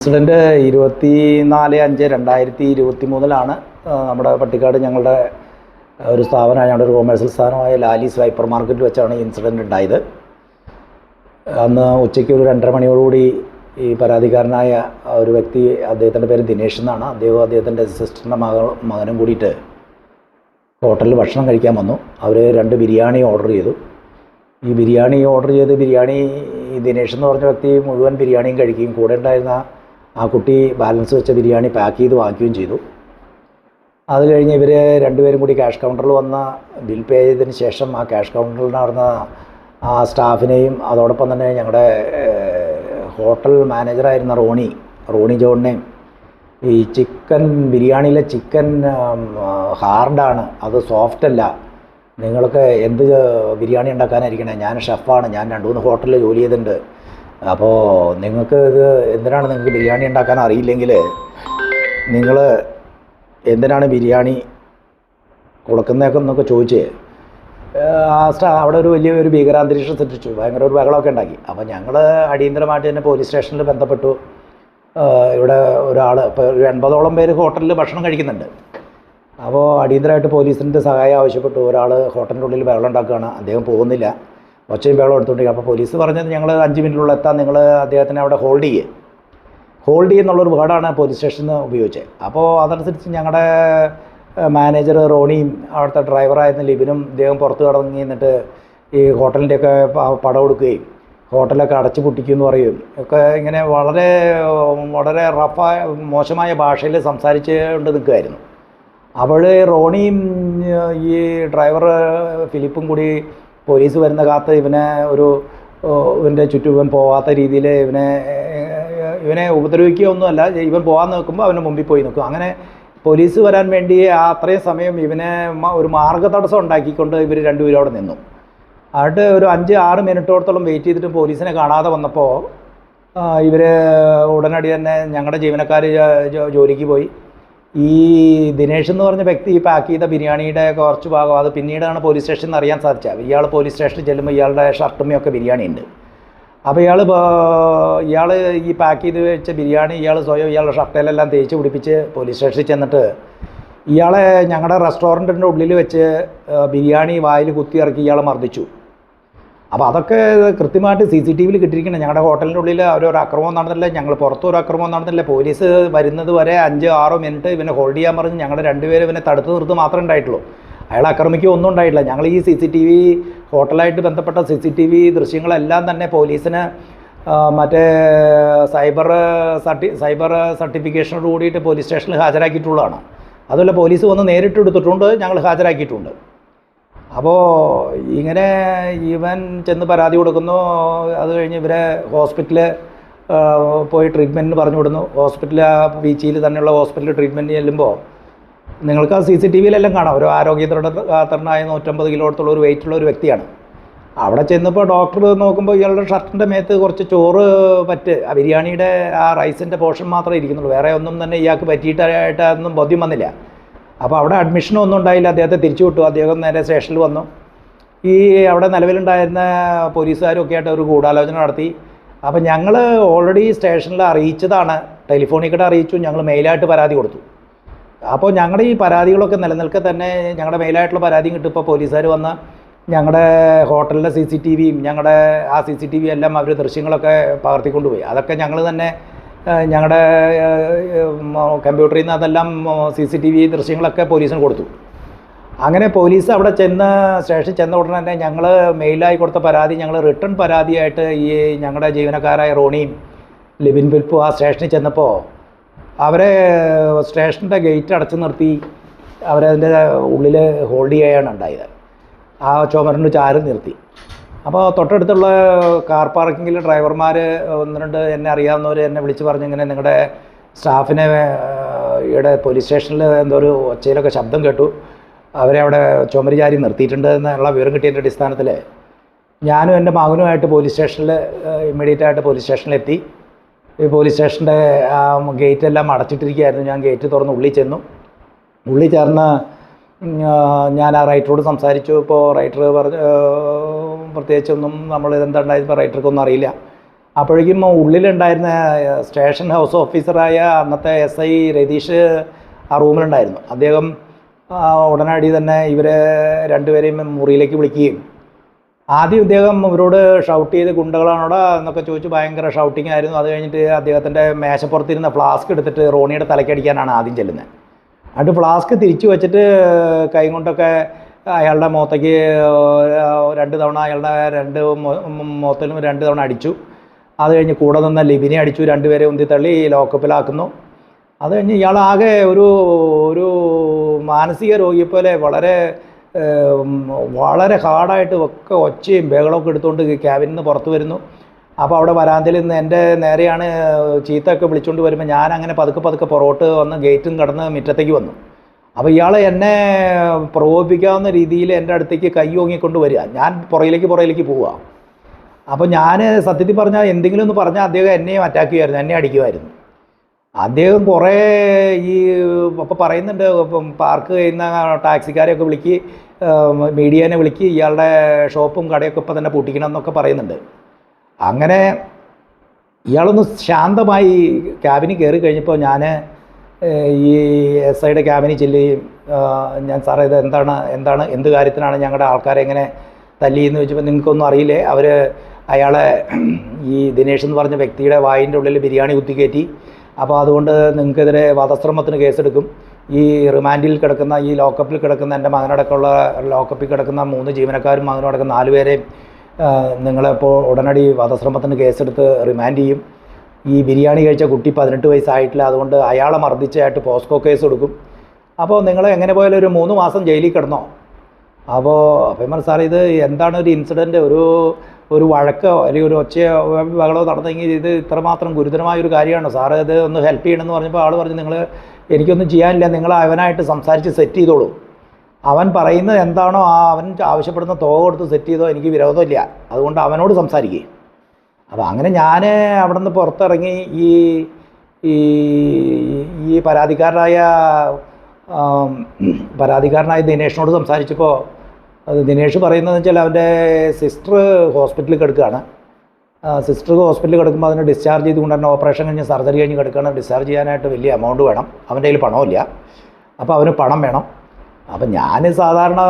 Incident 24/5/2023 നമ്മുടെ പട്ടിക്കാട് ഞങ്ങളുടെ ഒരു സ്ഥാപനമായ ഞങ്ങളുടെ ഒരു കൊമേഴ്സ്യൽ സ്ഥാപനമായ ലാലീസ് ഹൈപ്പർ മാർക്കറ്റിൽ വെച്ചാണ് ഈ ഇൻസിഡൻറ്റ് ഉണ്ടായത്. അന്ന് ഉച്ചയ്ക്ക് ഒരു 2:30 മണിയോടുകൂടി ഈ പരാതിക്കാരനായ ഒരു വ്യക്തി, അദ്ദേഹത്തിൻ്റെ പേര് ദിനേഷ് എന്നാണ്, അദ്ദേഹത്തിൻ്റെ സിസ്റ്ററിൻ്റെ മകനും കൂടിയിട്ട് ഹോട്ടലിൽ ഭക്ഷണം കഴിക്കാൻ വന്നു. അവർ 2 ബിരിയാണി ഓർഡർ ചെയ്തു. ഈ ബിരിയാണി ദിനേഷ് എന്ന് പറഞ്ഞ വ്യക്തി മുഴുവൻ ബിരിയാണിയും കഴിക്കുകയും കൂടെ ഉണ്ടായിരുന്ന ആ കുട്ടി ബാലൻസ് വെച്ച ബിരിയാണി പാക്ക് ചെയ്ത് വാങ്ങിക്കുകയും ചെയ്തു. അത് കഴിഞ്ഞ് ഇവർ രണ്ടുപേരും കൂടി ക്യാഷ് കൗണ്ടറിൽ വന്ന് ബിൽ പേ ചെയ്തതിന് ശേഷം ആ ക്യാഷ് കൗണ്ടറിൽ നടന്ന ആ സ്റ്റാഫിനെയും അതോടൊപ്പം തന്നെ ഞങ്ങളുടെ ഹോട്ടൽ മാനേജറായിരുന്ന റോണി ജോണിനെയും ഈ ബിരിയാണിയിലെ ചിക്കൻ ഹാർഡാണ്, അത് സോഫ്റ്റ് അല്ല, നിങ്ങൾക്ക് എന്ത് ബിരിയാണി ഉണ്ടാക്കാനായിരിക്കണേ, ഞാൻ ഷെഫാണ്, ഞാൻ 2-3 ഹോട്ടലിൽ ജോലി ചെയ്തിട്ടുണ്ട്, അപ്പോൾ നിങ്ങൾക്ക് എന്തിനാണ് നിങ്ങൾക്ക് ബിരിയാണി ഉണ്ടാക്കാൻ അറിയില്ലെങ്കിൽ നിങ്ങൾ എന്തിനാണ് ബിരിയാണി കൊടുക്കുന്നതൊക്കെ എന്നൊക്കെ ചോദിച്ച് അവിടെ വലിയൊരു ഭീകരാന്തരീക്ഷം സൃഷ്ടിച്ചു. ഭയങ്കര ഒരു ബഹളമൊക്കെ ഉണ്ടാക്കി. അപ്പോൾ ഞങ്ങൾ അടിയന്തരമായിട്ട് തന്നെ പോലീസ് സ്റ്റേഷനിൽ ബന്ധപ്പെട്ടു. ഇവിടെ ഒരാൾ ഇപ്പോൾ 80ഓളം പേര് ഹോട്ടലിൽ ഭക്ഷണം കഴിക്കുന്നുണ്ട്. അപ്പോൾ അടിയന്തരമായിട്ട് പോലീസിൻ്റെ സഹായം ആവശ്യപ്പെട്ടു. ഒരാൾ ഹോട്ടലിൻ്റെ ഉള്ളിൽ ബഹളം ഉണ്ടാക്കുകയാണ്, അദ്ദേഹം പോകുന്നില്ല, ഒച്ചയും ബഹളം എടുത്തുകൊണ്ടിരിക്കുക. അപ്പോൾ പോലീസ് പറഞ്ഞത് ഞങ്ങൾ 5 മിനിറ്റിനുള്ളിൽ എത്താൻ, നിങ്ങൾ അദ്ദേഹത്തിനെ അവിടെ ഹോൾഡ് ചെയ്യുന്നുള്ളൊരു വേർഡാണ് പോലീസ് സ്റ്റേഷനിൽ ഉപയോഗിച്ചത്. അപ്പോൾ അതനുസരിച്ച് ഞങ്ങളുടെ മാനേജർ റോണിയും അവിടുത്തെ ഡ്രൈവറായിരുന്ന ലിബിനും ഇദ്ദേഹം പുറത്ത് കടങ്ങി നിന്നിട്ട് ഈ ഹോട്ടലിൻ്റെയൊക്കെ പടം എടുക്കുകയും ഹോട്ടലൊക്കെ അടച്ചു പൊട്ടിക്കുമെന്ന് പറയും ഒക്കെ ഇങ്ങനെ വളരെ വളരെ മോശമായ ഭാഷയിൽ സംസാരിച്ചുകൊണ്ട് നിൽക്കുമായിരുന്നു. അപ്പോൾ റോണിയും ഈ ഡ്രൈവർ ഫിലിപ്പും കൂടി പോലീസ് വരുന്ന കാത്ത് ഇവൻ്റെ ചുറ്റും ഇവൻ പോകാത്ത രീതിയിൽ ഇവനെ ഉപദ്രവിക്കുകയൊന്നുമല്ല, ഇവൻ പോകാൻ നോക്കുമ്പോൾ അവൻ്റെ മുമ്പിൽ പോയി നിൽക്കും. അങ്ങനെ പോലീസ് വരാൻ വേണ്ടി അത്രയും സമയം ഇവനെ ഒരു മാർഗ്ഗതടസ്സം ഉണ്ടാക്കിക്കൊണ്ട് ഇവർ രണ്ടുപേരും അവിടെ നിന്നു. എന്നിട്ട് ഒരു 5-6 മിനിറ്റോളത്തോളം വെയിറ്റ് ചെയ്തിട്ട് പോലീസിനെ കാണാതെ വന്നപ്പോൾ ഇവർ ഉടനടി തന്നെ ഞങ്ങളുടെ ജീവനക്കാർ ജോലിക്ക് പോയി. ഈ ദിനേഷ് എന്ന് പറഞ്ഞ വ്യക്തി പാക്ക് ചെയ്ത ബിരിയാണിയുടെ കുറച്ച് ഭാഗം അത് പിന്നീടാണ് പോലീസ് സ്റ്റേഷനിൽ അറിയാൻ സാധിച്ചത്. ഇയാൾ പോലീസ് സ്റ്റേഷനിൽ ചെല്ലുമ്പോൾ ഇയാളുടെ ഷർട്ടുമ്മയൊക്കെ ബിരിയാണി ഉണ്ട്. അപ്പോൾ ഇയാൾ ഈ പാക്ക് ചെയ്ത് വെച്ച ബിരിയാണി സ്വയം ഇയാളുടെ ഷർട്ടിലെല്ലാം തേച്ച് പിടിപ്പിച്ച് പോലീസ് സ്റ്റേഷനിൽ ചെന്നിട്ട് ഇയാളെ ഞങ്ങളുടെ റെസ്റ്റോറൻറ്റിൻ്റെ ഉള്ളിൽ വെച്ച് ബിരിയാണി വായിൽ കുത്തിയിറക്കി ഇയാളെ മർദ്ദിച്ചു. അപ്പോൾ അതൊക്കെ കൃത്യമായിട്ട് CCTVയിൽ കിട്ടിയിരിക്കണം. ഞങ്ങളുടെ ഹോട്ടലിൻ്റെ ഉള്ളിൽ ഒരു അക്രമം നടന്നില്ല, ഞങ്ങൾ പുറത്തൊരു അക്രമം നടന്നില്ല. പോലീസ് വരുന്നത് വരെ 5-6 മിനിറ്റ് ഇവനെ ഹോൾഡ് ചെയ്യാൻ പറഞ്ഞ് ഞങ്ങൾ രണ്ടുപേരും ഇവനെ തടുത്ത് നിർത്ത് മാത്രമേ ഉണ്ടായിട്ടുള്ളൂ. അയാൾ ആക്രമിക്കുക ഒന്നും ഉണ്ടായിട്ടില്ല. ഞങ്ങൾ ഈ CCTV ഹോട്ടലായിട്ട് ബന്ധപ്പെട്ട CCTV ദൃശ്യങ്ങളെല്ലാം തന്നെ പോലീസിന് മറ്റേ സൈബർ സർട്ടിഫിക്കേഷനോട് കൂടിയിട്ട് പോലീസ് സ്റ്റേഷനിൽ ഹാജരാക്കിയിട്ടുള്ളതാണ്. അതുപോലെ പോലീസ് വന്ന് നേരിട്ട് എടുത്തിട്ടുണ്ട്, ഞങ്ങൾ ഹാജരാക്കിയിട്ടുണ്ട്. അപ്പോൾ ഇങ്ങനെ ഇവൻ ചെന്ന് പരാതി കൊടുക്കുന്നു. അത് കഴിഞ്ഞ് ഇവരെ ഹോസ്പിറ്റലിൽ പോയി ട്രീറ്റ്മെൻറ്റിന് പറഞ്ഞു വിടുന്നു. ബീച്ചിൽ തന്നെയുള്ള ഹോസ്പിറ്റലിൽ ട്രീറ്റ്മെൻറ്റ് ചെല്ലുമ്പോൾ നിങ്ങൾക്ക് ആ CCTVയിലെല്ലാം കാണാം, ഒരു ആരോഗ്യതരനായ 150 കിലോത്തോളം ഒരു വെയിറ്റുള്ള ഒരു വ്യക്തിയാണ്. അവിടെ ചെന്നപ്പോൾ ഡോക്ടർ നോക്കുമ്പോൾ ഇയാളുടെ ഷർട്ടിൻ്റെ മേത്ത് കുറച്ച് ചോറ് ആ ബിരിയാണിയുടെ ആ റൈസിൻ്റെ പോർഷൻ മാത്രമേ ഇരിക്കുന്നുള്ളൂ, വേറെ ഒന്നും തന്നെ ഇയാൾക്ക് പറ്റിയിട്ടായിട്ടൊന്നും ബോധ്യം വന്നില്ല. അപ്പോൾ അവിടെ അഡ്മിഷനൊന്നും ഉണ്ടായില്ല, അദ്ദേഹത്തെ തിരിച്ചു വിട്ടു. അദ്ദേഹം നേരെ സ്റ്റേഷനിൽ വന്നു. ഈ അവിടെ നിലവിലുണ്ടായിരുന്ന പോലീസുകാരൊക്കെ ആയിട്ട് ഒരു ഗൂഢാലോചന നടത്തി. അപ്പോൾ ഞങ്ങൾ ഓൾറെഡി സ്റ്റേഷനിൽ അറിയിച്ചതാണ്, ടെലിഫോണിൽ കൂടെ അറിയിച്ചു, ഞങ്ങൾ മെയിലായിട്ട് പരാതി കൊടുത്തു. അപ്പോൾ ഞങ്ങളുടെ ഈ പരാതികളൊക്കെ നിലനിൽക്കെ തന്നെ ഞങ്ങളുടെ മെയിലായിട്ടുള്ള പരാതിയും കിട്ടും. ഇപ്പോൾ പോലീസുകാർ വന്ന് ഞങ്ങളുടെ ഹോട്ടലിലെ CCTVയും ഞങ്ങളുടെ ആ CCTV എല്ലാം അവർ ദൃശ്യങ്ങളൊക്കെ പകർത്തിക്കൊണ്ടുപോയി. അതൊക്കെ ഞങ്ങൾ തന്നെ ഞങ്ങളുടെ കമ്പ്യൂട്ടറിൽ നിന്ന് അതെല്ലാം CCTV ദൃശ്യങ്ങളൊക്കെ പോലീസിന് കൊടുത്തു. അങ്ങനെ പോലീസ് അവിടെ സ്റ്റേഷനിൽ ചെന്ന ഉടനെ തന്നെ ഞങ്ങൾ മെയിലായി കൊടുത്ത പരാതി ഞങ്ങൾ റിട്ടേൺ പരാതിയായിട്ട് ഈ ഞങ്ങളുടെ ജീവനക്കാരായ റോണിയും ലിബിൻ ഫിലിപ്പും ആ സ്റ്റേഷനിൽ ചെന്നപ്പോൾ അവരെ സ്റ്റേഷൻ്റെ ഗേറ്റ് അടച്ചു നിർത്തി അവരതിൻ്റെ ഉള്ളിൽ ഹോൾഡ് ചെയ്യുകയാണ് ഉണ്ടായത്. ആ ചുമരിന് ചാരി നിർത്തി. അപ്പോൾ തൊട്ടടുത്തുള്ള കാർ പാർക്കിങ്ങിൽ ഡ്രൈവർമാർ 1-2 എന്നെ അറിയാവുന്നവർ എന്നെ വിളിച്ച് പറഞ്ഞു, ഇങ്ങനെ നിങ്ങളുടെ സ്റ്റാഫിനെ ഇവിടെ പോലീസ് സ്റ്റേഷനിൽ എന്തോ ഒരു ഒച്ചയിലൊക്കെ ശബ്ദം കേട്ടു, അവരെ അവിടെ ചുമര് ചാരി നിർത്തിയിട്ടുണ്ട് എന്നുള്ള വിവരം കിട്ടിയതിൻ്റെ അടിസ്ഥാനത്തിൽ ഞാനും എൻ്റെ മകനുമായിട്ട് ഇമ്മീഡിയറ്റായിട്ട് പോലീസ് സ്റ്റേഷനിലെത്തി. ഈ പോലീസ് സ്റ്റേഷൻ്റെ ഗേറ്റെല്ലാം അടച്ചിട്ടിരിക്കുകയായിരുന്നു. ഞാൻ ഗേറ്റ് തുറന്ന് ഉള്ളിൽ ചെന്നു. ഉള്ളിൽ ചേർന്ന് ഞാൻ ആ റൈറ്ററോട് സംസാരിച്ചു. ഇപ്പോൾ റൈറ്റർ പ്രത്യേകിച്ചൊന്നും നമ്മൾ ഇതെന്താ ഉണ്ടായത്, ഇപ്പോൾ റൈറ്റർക്കൊന്നും അറിയില്ല. അപ്പോഴേക്കും ഉള്ളിലുണ്ടായിരുന്ന സ്റ്റേഷൻ ഹൗസ് ഓഫീസറായ അന്നത്തെ SI രതീഷ് ആ റൂമിലുണ്ടായിരുന്നു. അദ്ദേഹം ഉടനടി തന്നെ ഇവരെ രണ്ടുപേരെയും മുറിയിലേക്ക് വിളിക്കുകയും ആദ്യം ഇദ്ദേഹം ഇവരോട് ഷൗട്ട് ചെയ്ത് ഗുണ്ടകളാണോടാ എന്നൊക്കെ ചോദിച്ച് ഭയങ്കര ഷൗട്ടിങ് ആയിരുന്നു. അത് കഴിഞ്ഞിട്ട് അദ്ദേഹത്തിൻ്റെ മേശപ്പുറത്തിരുന്ന ഫ്ലാസ്ക് എടുത്തിട്ട് റോണിയുടെ തലക്കടിക്കാനാണ് ആദ്യം ചെല്ലുന്നത്. എന്നിട്ട് ഫ്ലാസ്ക് തിരിച്ചു വെച്ചിട്ട് കൈ കൊണ്ടൊക്കെ അയാളുടെ മുഖത്തേക്ക് 2 തവണ അയാളുടെ മുഖത്തിലും 2 തവണ അടിച്ചു. അത് കഴിഞ്ഞ് കൂടെ നിന്ന ലിബിനെ അടിച്ചു. രണ്ടുപേരെ ഉന്തിത്തള്ളി ലോക്കപ്പിലാക്കുന്നു. അത് കഴിഞ്ഞ് ഇയാളാകെ ഒരു മാനസിക രോഗിയെപ്പോലെ വളരെ ഹാർഡായിട്ട് ഒക്കെ ഒച്ചയും ബഹളമൊക്കെ എടുത്തുകൊണ്ട് ക്യാബിനിൽ നിന്ന് പുറത്ത് വരുന്നു. അപ്പോൾ അവിടെ വരാന്തയിൽ നിന്ന് എൻ്റെ നേരെയാണ് ചീത്തയൊക്കെ വിളിച്ചുകൊണ്ട് വരുമ്പോൾ ഞാൻ അങ്ങനെ പതുക്കെ പുറകോട്ട് വന്ന് ഗേറ്റും കടന്ന് മുറ്റത്തേക്ക് വന്നു. അപ്പോൾ ഇയാൾ എന്നെ പ്രകോപിപ്പിക്കാവുന്ന രീതിയിൽ എൻ്റെ അടുത്തേക്ക് കൈ ഓങ്ങിക്കൊണ്ട് വരിക. ഞാൻ പുറകിലേക്ക് പോവുക. അപ്പോൾ ഞാൻ സത്യത്തിൽ പറഞ്ഞാൽ എന്തെങ്കിലും ഒന്ന് പറഞ്ഞാൽ അദ്ദേഹം എന്നെയും അറ്റാക്ക് ചെയ്യുമായിരുന്നു, എന്നെ അടിക്കുമായിരുന്നു. അദ്ദേഹം കുറേ അപ്പോൾ പറയുന്നുണ്ട്, പാർക്ക് ചെയ്യുന്ന ടാക്സിക്കാരെയൊക്കെ വിളിക്ക്, മീഡിയനെ വിളിക്ക്, ഇയാളുടെ ഷോപ്പും കടയൊക്കെ ഇപ്പോൾ തന്നെ പൂട്ടിക്കണം എന്നൊക്കെ പറയുന്നുണ്ട്. അങ്ങനെ ഇയാളൊന്ന് ശാന്തമായി ക്യാബിനിൽ കയറി കഴിഞ്ഞപ്പോൾ ഞാൻ ഈ SIയുടെ ക്യാബിനിൽ ചെല്ലുകയും ഞാൻ സാറേ ഇത് എന്താണ് എന്ത് കാര്യത്തിനാണ് ഞങ്ങളുടെ ആൾക്കാരെ എങ്ങനെ തല്ലിയെന്ന് ചോദിച്ചപ്പോൾ നിങ്ങൾക്കൊന്നും അറിയില്ലേ, അയാളെ ഈ ദിനേഷ് എന്ന് പറഞ്ഞ വ്യക്തിയുടെ വായിൻ്റെ ഉള്ളിൽ ബിരിയാണി കുത്തിക്കയറ്റി, അപ്പോൾ അതുകൊണ്ട് നിങ്ങൾക്കെതിരെ വധശ്രമത്തിന് കേസെടുക്കും. ഈ റിമാൻഡിൽ കിടക്കുന്ന ഈ ലോക്കപ്പിൽ കിടക്കുന്ന എൻ്റെ മകനടക്കമുള്ള ലോക്കപ്പിൽ കിടക്കുന്ന 3 ജീവനക്കാരും മകനും അടക്കം 4 പേരെയും നിങ്ങളിപ്പോൾ ഉടനടി വധശ്രമത്തിന് കേസെടുത്ത് റിമാൻഡ് ചെയ്യും. ഈ ബിരിയാണി കഴിച്ച കുട്ടി 18 വയസ്സായിട്ടില്ല, അതുകൊണ്ട് അയാളെ മർദ്ദിച്ചായിട്ട് പോസ്കോ കേസ് കൊടുക്കും. അപ്പോൾ നിങ്ങൾ എങ്ങനെ പോയാലും ഒരു 3 മാസം ജയിലിൽ കിടന്നോ. അപ്പോൾ സാർ ഇത് എന്താണ് ഒരു ഇൻസിഡൻറ്റ്, ഒരു വഴക്കോ അല്ലെങ്കിൽ ഒരു ഒച്ചയോ ബഹളോ നടന്നെങ്കിൽ ഇത് ഇത്രമാത്രം ഗുരുതരമായൊരു കാര്യമാണ് സാറ്, ഇത് ഒന്ന് ഹെൽപ്പ് ചെയ്യണമെന്ന് പറഞ്ഞപ്പോൾ ആൾ പറഞ്ഞു എനിക്കൊന്നും ചെയ്യാനില്ല, നിങ്ങൾ അവനായിട്ട് സംസാരിച്ച് സെറ്റ് ചെയ്തോളൂ, അവൻ പറയുന്നത് എന്താണോ അവൻ ആവശ്യപ്പെടുന്ന തുക കൊടുത്ത് സെറ്റ് ചെയ്തോ, എനിക്ക് വിരോധമില്ല, അതുകൊണ്ട് അവനോട് സംസാരിക്കുക. അപ്പോൾ അങ്ങനെ ഞാൻ അവിടെ നിന്ന് പുറത്തിറങ്ങി ഈ പരാതിക്കാരനായ ദിനേഷിനോട് സംസാരിച്ചപ്പോൾ ദിനേഷ് പറയുന്നതെന്ന് വെച്ചാൽ അവൻ്റെ സിസ്റ്റർ ഹോസ്പിറ്റലിൽ കിടക്കുകയാണ്. സിസ്റ്റർ ഹോസ്പിറ്റലിൽ കിടക്കുമ്പോൾ അതിനെ ഡിസ്ചാർജ് ചെയ്തുകൊണ്ട് തന്നെ ഓപ്പറേഷൻ കഴിഞ്ഞ് സർജറി കഴിഞ്ഞ് കിടക്കുകയാണ്. ഡിസ്ചാർജ് ചെയ്യാനായിട്ട് വലിയ എമൗണ്ട് വേണം, അവൻ്റെ കയ്യിൽ പണമില്ല. അപ്പോൾ അവന് പണം വേണം. അപ്പം ഞാൻ സാധാരണ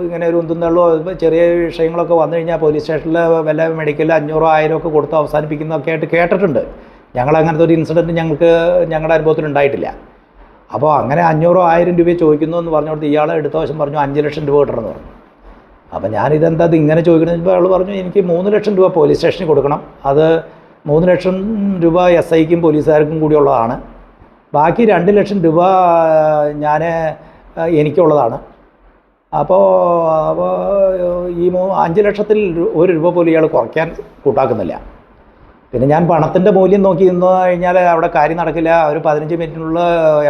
ഇങ്ങനെ ഒരു ഉന്തും തള്ളോ ചെറിയ വിഷയങ്ങളൊക്കെ വന്നു കഴിഞ്ഞാൽ പോലീസ് സ്റ്റേഷനിൽ വല്ല മെഡിക്കലിൽ 500 1000 ഒക്കെ കൊടുത്ത് അവസാനിപ്പിക്കുന്നതൊക്കെ ആയിട്ട് കേട്ടിട്ടുണ്ട്. ഞങ്ങളങ്ങനത്തെ ഒരു ഇൻസിഡൻറ്റ് ഞങ്ങളുടെ അനുഭവത്തിൽ ഉണ്ടായിട്ടില്ല. അപ്പോൾ അങ്ങനെ 500 1000 രൂപ ചോദിക്കുന്നു എന്ന് പറഞ്ഞുകൊണ്ട് ഇയാൾ എടുത്ത വശം പറഞ്ഞു 5 ലക്ഷം രൂപ കിട്ടണമെന്ന് പറഞ്ഞു. അപ്പോൾ ഞാനിതെന്താ ഇങ്ങനെ ചോദിക്കണമെന്ന് അയാൾ പറഞ്ഞു എനിക്ക് 3 ലക്ഷം രൂപ പോലീസ് സ്റ്റേഷനിൽ കൊടുക്കണം, അത് 3 ലക്ഷം രൂപ SIക്കും പോലീസുകാർക്കും കൂടിയുള്ളതാണ്, ബാക്കി 2 ലക്ഷം രൂപ എനിക്കുള്ളതാണ്. അപ്പോൾ ഈ 5 ലക്ഷത്തിൽ 1 രൂപ പോലും ഇയാൾ കുറയ്ക്കാൻ കൂട്ടാക്കുന്നില്ല. പിന്നെ ഞാൻ പണത്തിൻ്റെ മൂല്യം നോക്കി നിന്ന് കഴിഞ്ഞാൽ അവിടെ കാര്യം നടക്കില്ല. ഒരു 15 മിനിറ്റിനുള്ള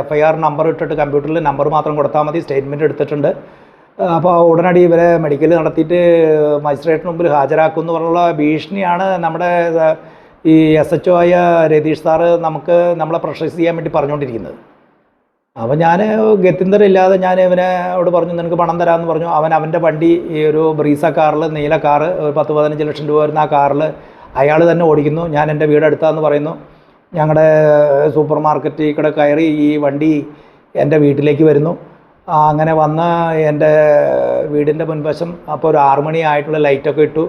FIR നമ്പർ ഇട്ടിട്ട് കമ്പ്യൂട്ടറിൽ നമ്പർ മാത്രം കൊടുത്താൽ മതി, സ്റ്റേറ്റ്മെൻറ്റ് എടുത്തിട്ടുണ്ട്. അപ്പോൾ ഉടനടി ഇവരെ മെഡിക്കൽ നടത്തിയിട്ട് മജിസ്ട്രേറ്റിന് മുമ്പിൽ ഹാജരാക്കും എന്ന് പറഞ്ഞുള്ള ഭീഷണിയാണ് നമ്മുടെ ഈ SHO ആയ രതീഷ് സാറ് നമ്മളെ പ്രഷറൈസ് ചെയ്യാൻ വേണ്ടി പറഞ്ഞുകൊണ്ടിരിക്കുന്നത്. അപ്പോൾ ഞാൻ ഗത്യന്തരമില്ലാതെ ഞാൻ ഇവനോട് പറഞ്ഞു നിനക്ക് പണം തരാമെന്ന് പറഞ്ഞു. അവൻ്റെ വണ്ടി ഈ ഒരു ബ്രീസ കാറിൽ, നീല കാറ്, ഒരു 10-15 ലക്ഷം രൂപ വരുന്ന ആ കാറിൽ അയാൾ തന്നെ ഓടിക്കുന്നു. ഞാൻ എൻ്റെ വീടെടുത്താന്ന് പറയുന്നു. ഞങ്ങളുടെ സൂപ്പർ മാർക്കറ്റിൽ കൂടെ കയറി ഈ വണ്ടി എൻ്റെ വീട്ടിലേക്ക് വരുന്നു. അങ്ങനെ വന്ന് എൻ്റെ വീടിൻ്റെ മുൻവശം അപ്പോൾ ഒരു 6 മണി ആയിട്ടുള്ള ലൈറ്റൊക്കെ ഇട്ടു,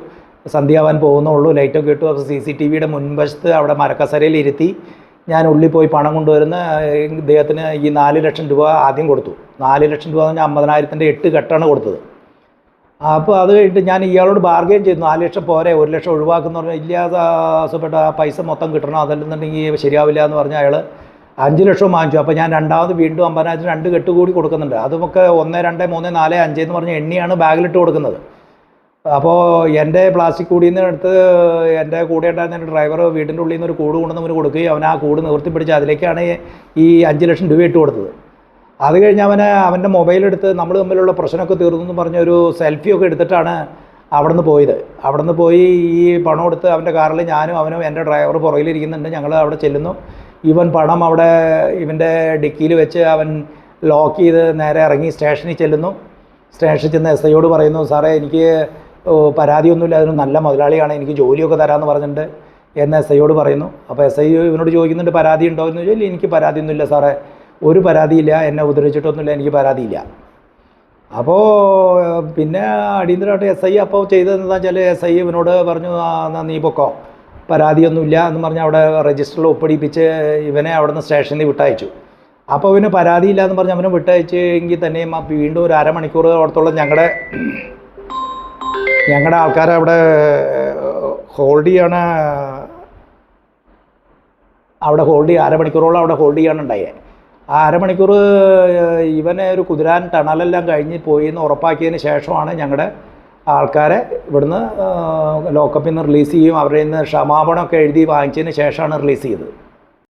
സന്ധ്യയാവാൻ പോകുന്നുള്ളൂ, ലൈറ്റൊക്കെ ഇട്ടു. അപ്പോൾ CCTVയുടെ മുൻവശത്ത് അവിടെ മരക്കസരയിൽ ഇരുത്തി ഞാൻ ഉള്ളിൽ പോയി പണം കൊണ്ടുവരുന്ന ഇദ്ദേഹത്തിന് ഈ 4 ലക്ഷം രൂപ ആദ്യം കൊടുത്തു. 4 ലക്ഷം രൂപ എന്ന് പറഞ്ഞാൽ 50,000-ൻ്റെ 8 കെട്ടാണ് കൊടുത്തത്. അപ്പോൾ അത് കഴിഞ്ഞിട്ട് ഞാൻ ഇയാളോട് ബാർഗെയിൻ ചെയ്തു, 4 ലക്ഷം പോരെ, 1 ലക്ഷം ഒഴിവാക്കുന്ന പറഞ്ഞാൽ ഇല്ലാതെ ആവശ്യപ്പെട്ട ആ പൈസ മൊത്തം കിട്ടണം, അതല്ലെന്നുണ്ടെങ്കിൽ ശരിയാവില്ല എന്ന് പറഞ്ഞാൽ അയാൾ 5 ലക്ഷം വാങ്ങിച്ചു. അപ്പോൾ ഞാൻ രണ്ടാമത് വീണ്ടും 50,000 2 കെട്ട് കൂടി കൊടുക്കുന്നുണ്ട്. അതുമൊക്കെ 1 2 3 4 5 എന്ന് പറഞ്ഞ് എണ്ണിയാണ് ബാഗിലിട്ട് കൊടുക്കുന്നത്. അപ്പോൾ എൻ്റെ പ്ലാസ്റ്റിക് കൂടിയിൽ നിന്ന് എടുത്ത് എൻ്റെ കൂടെ ഉണ്ടായിരുന്ന ഡ്രൈവർ വീടിൻ്റെ ഉള്ളിൽ നിന്ന് ഒരു കൂട് കൊണ്ടുവന്ന് കൊടുക്കുകയും അവൻ ആ കൂട് നിവർത്തി പിടിച്ച് അതിലേക്കാണ് ഈ 5 ലക്ഷം രൂപ ഇട്ട് കൊടുത്തത്. അത് കഴിഞ്ഞ് അവൻ്റെ മൊബൈലെടുത്ത് നമ്മൾ തമ്മിലുള്ള പ്രശ്നമൊക്കെ തീർന്നു എന്ന് പറഞ്ഞൊരു സെൽഫിയൊക്കെ എടുത്തിട്ടാണ് അവിടെ നിന്ന് പോയത്. അവിടെ നിന്ന് പോയി ഈ പണം എടുത്ത് അവൻ്റെ കാറിൽ ഞാനും അവനും എൻ്റെ ഡ്രൈവർ പുറകിലിരിക്കുന്നുണ്ട്. ഞങ്ങൾ അവിടെ ചെല്ലുന്നു. ഇവൻ പണം അവിടെ ഇവൻ്റെ ഡിക്കിയിൽ വെച്ച് അവൻ ലോക്ക് ചെയ്ത് നേരെ ഇറങ്ങി സ്റ്റേഷനിൽ ചെല്ലുന്നു. സ്റ്റേഷനിൽ ചെന്ന് SIയോട് പറയുന്നു, സാറേ എനിക്ക് പരാതിയൊന്നുമില്ല, അതിന് നല്ല മുതലാളിയാണ്, എനിക്ക് ജോലിയൊക്കെ തരാമെന്ന് പറഞ്ഞിട്ടുണ്ട്, എന്ന് SI പറയുന്നു. അപ്പോൾ SI ഇവനോട് ചോദിക്കുന്നുണ്ട് പരാതി ഉണ്ടോ എന്ന് ചോദിച്ചാൽ എനിക്ക് പരാതിയൊന്നുമില്ല സാറേ, ഒരു പരാതിയില്ല, എന്നെ ഉപദ്രവിച്ചിട്ടൊന്നുമില്ല, എനിക്ക് പരാതിയില്ല. അപ്പോൾ പിന്നെ അടിയന്തരമായിട്ട് SI അപ്പോൾ ചെയ്തതെന്താ വെച്ചാൽ SI ഇവനോട് പറഞ്ഞു എന്നാൽ നീ പൊക്കോ, പരാതിയൊന്നുമില്ല എന്ന് പറഞ്ഞ് അവിടെ രജിസ്റ്ററിൽ ഒപ്പിടിപ്പിച്ച് ഇവനെ അവിടെ നിന്ന് സ്റ്റേഷനിൽ വിട്ടയച്ചു. അപ്പോൾ അവന് പരാതിയില്ല എന്ന് പറഞ്ഞ് അവനെ വിട്ടയച്ചെങ്കിൽ തന്നെയും വീണ്ടും ഒരു അരമണിക്കൂർ അടുത്തോളം ഞങ്ങളുടെ ആൾക്കാരെ അവിടെ ഹോൾഡ് ചെയ്യാണ്, അരമണിക്കൂറോളം അവിടെ ഹോൾഡ് ചെയ്യാനുണ്ടായേ. ആ അരമണിക്കൂർ ഇവനെ ഒരു കുതിരാൻ ടണലെല്ലാം കഴിഞ്ഞ് പോയി എന്ന് ഉറപ്പാക്കിയതിന് ശേഷമാണ് ഞങ്ങളുടെ ആൾക്കാരെ ഇവിടുന്ന് ലോക്കപ്പിൽ നിന്ന് റിലീസ് ചെയ്യും. അവരുടെ നിന്ന് ക്ഷമാപണമൊക്കെ എഴുതി വാങ്ങിച്ചതിന് ശേഷമാണ് റിലീസ് ചെയ്തത്.